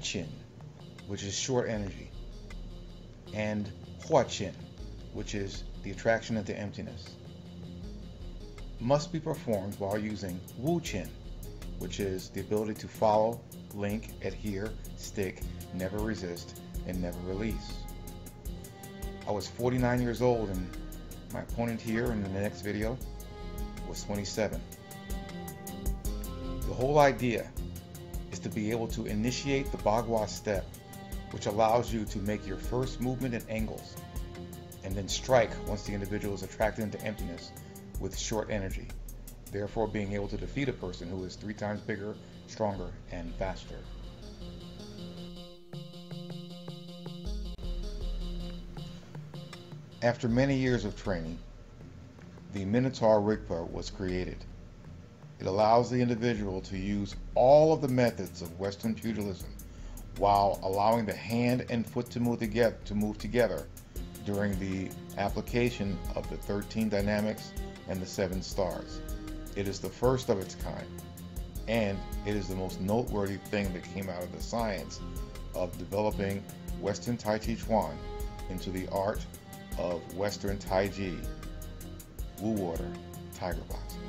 Chin, which is short energy, and Hua Chin, which is the attraction into emptiness, must be performed while using Wu Chin, which is the ability to follow, link, adhere, stick, never resist, and never release. I was 49 years old, and my opponent here in the next video was 27. The whole idea is to be able to initiate the Bagua Step, which allows you to make your first movement at angles, and then strike once the individual is attracted into emptiness with short energy, therefore being able to defeat a person who is 3 times bigger, stronger, and faster. After many years of training, the Minotaur Rigpa was created. It allows the individual to use all of the methods of Western pugilism while allowing the hand and foot to move together during the application of the 13 dynamics and the 7 stars. It is the first of its kind, and it is the most noteworthy thing that came out of the science of developing Western Tai Chi Chuan into the art of Western Taiji Wu Water Tiger Boxing.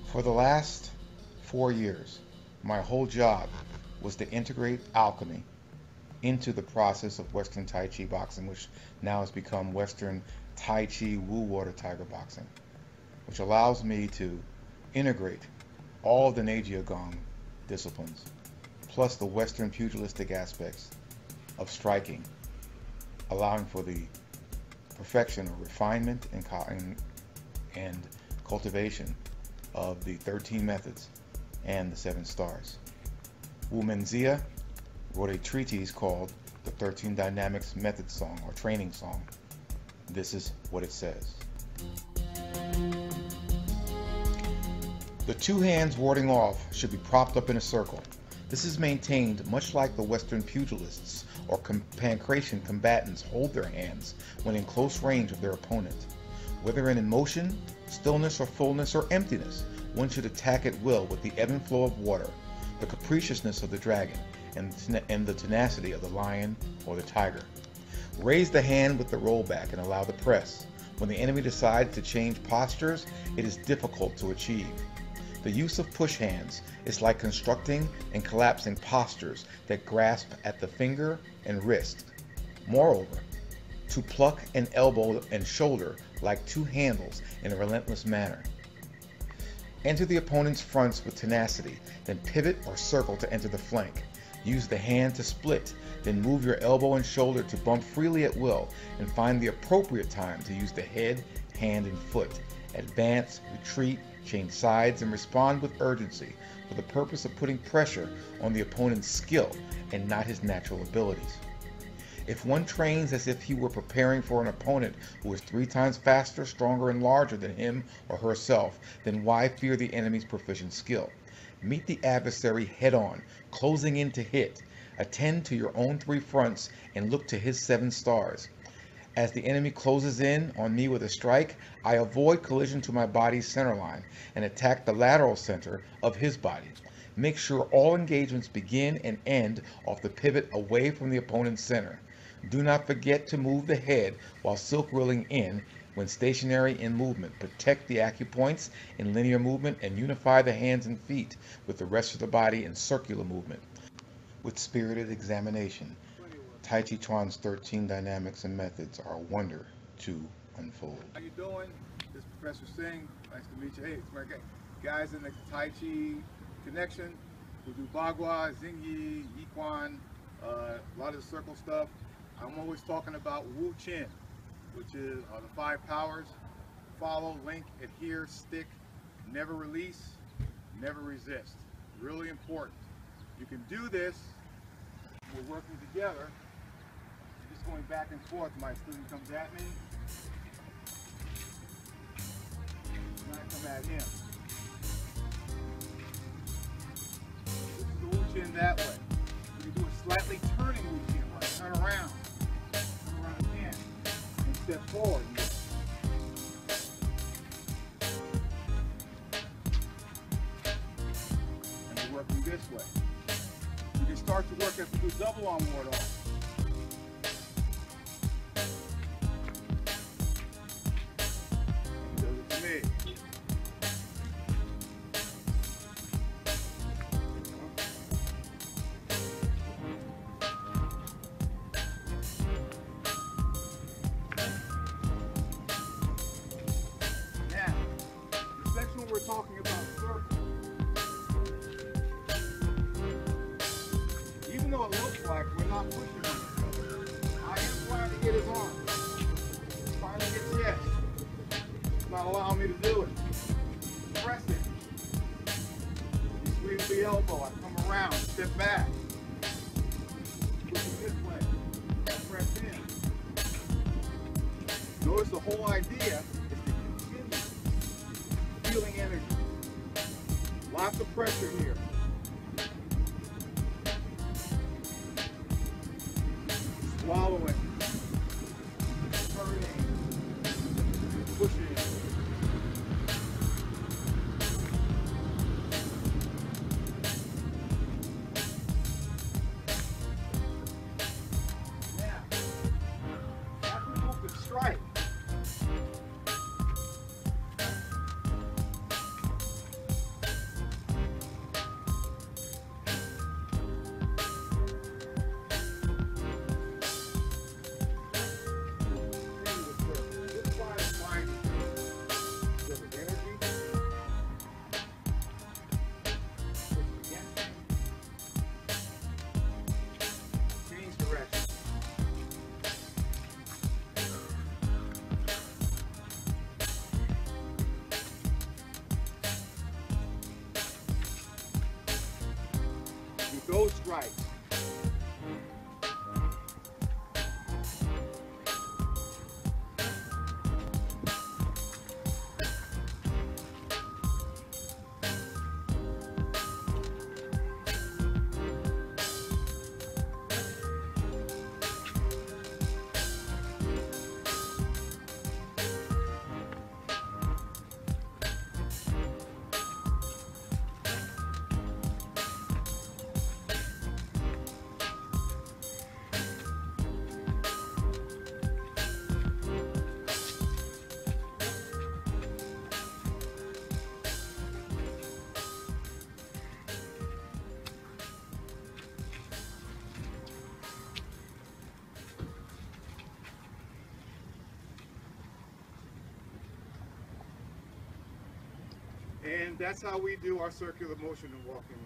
For the last 4 years, my whole job was to integrate alchemy into the process of Western Tai Chi boxing, which now has become Western Tai Chi Wu Water Tiger Boxing, which allows me to integrate all of the Neijia Gong disciplines, plus the Western pugilistic aspects of striking, allowing for the perfection or refinement and cultivation of the 13 methods and the 7 stars. Mengxia wrote a treatise called the 13 Dynamics Method Song, or Training Song. This is what it says. The 2 hands warding off should be propped up in a circle. This is maintained much like the Western pugilists or pancration combatants hold their hands when in close range of their opponent. Whether in motion, stillness or fullness or emptiness, one should attack at will with the ebb and flow of water, the capriciousness of the dragon, and the tenacity of the lion or the tiger. Raise the hand with the rollback and allow the press. When the enemy decides to change postures, it is difficult to achieve. The use of push hands is like constructing and collapsing postures that grasp at the finger and wrist. Moreover, to pluck an elbow and shoulder like 2 handles in a relentless manner. Enter the opponent's fronts with tenacity, then pivot or circle to enter the flank. Use the hand to split, then move your elbow and shoulder to bump freely at will, and find the appropriate time to use the head, hand, and foot. Advance, retreat, change sides, and respond with urgency for the purpose of putting pressure on the opponent's skill and not his natural abilities. If one trains as if he were preparing for an opponent who is 3 times faster, stronger, and larger than him or herself, then why fear the enemy's proficient skill? Meet the adversary head-on, closing in to hit. Attend to your own 3 fronts and look to his 7 stars. As the enemy closes in on me with a strike, I avoid collision to my body's center line and attack the lateral center of his body. Make sure all engagements begin and end off the pivot away from the opponent's center. Do not forget to move the head while silk reeling in when stationary in movement. Protect the acupoints in linear movement and unify the hands and feet with the rest of the body in circular movement. With spirited examination, Tai Chi Chuan's 13 dynamics and methods are a wonder to unfold. How you doing? This is Professor Xing. Nice to meet you. Hey, it's my guys in the Tai Chi connection. We do Bagua, Xing Yi, Yiquan, a lot of the circle stuff. I'm always talking about Wu Chin, which is the 5 powers: follow, link, adhere, stick, never release, never resist. Really important. You can do this. We're working together. Just going back and forth. My student comes at me, and I come at him. This is the Wu Chin that way. You can do a slightly turning Wu Chin way. Turn around again, and step forward. working this way. You can start to work as we do double arm ward off. Does it to me. Now, the section we're talking about circle. Even though it looks like we're not pushing on each other, I am trying to get his arm. Trying to get chest. It's not allowing me to do it. Press it. You squeeze the elbow. I come around, step back. Push it this way. Press in. Notice the whole idea is to continue feeling energy. Lots of pressure here. Swallowing, turning, pushing. Now, after we move to strike, those strikes. And that's how we do our circular motion and walking.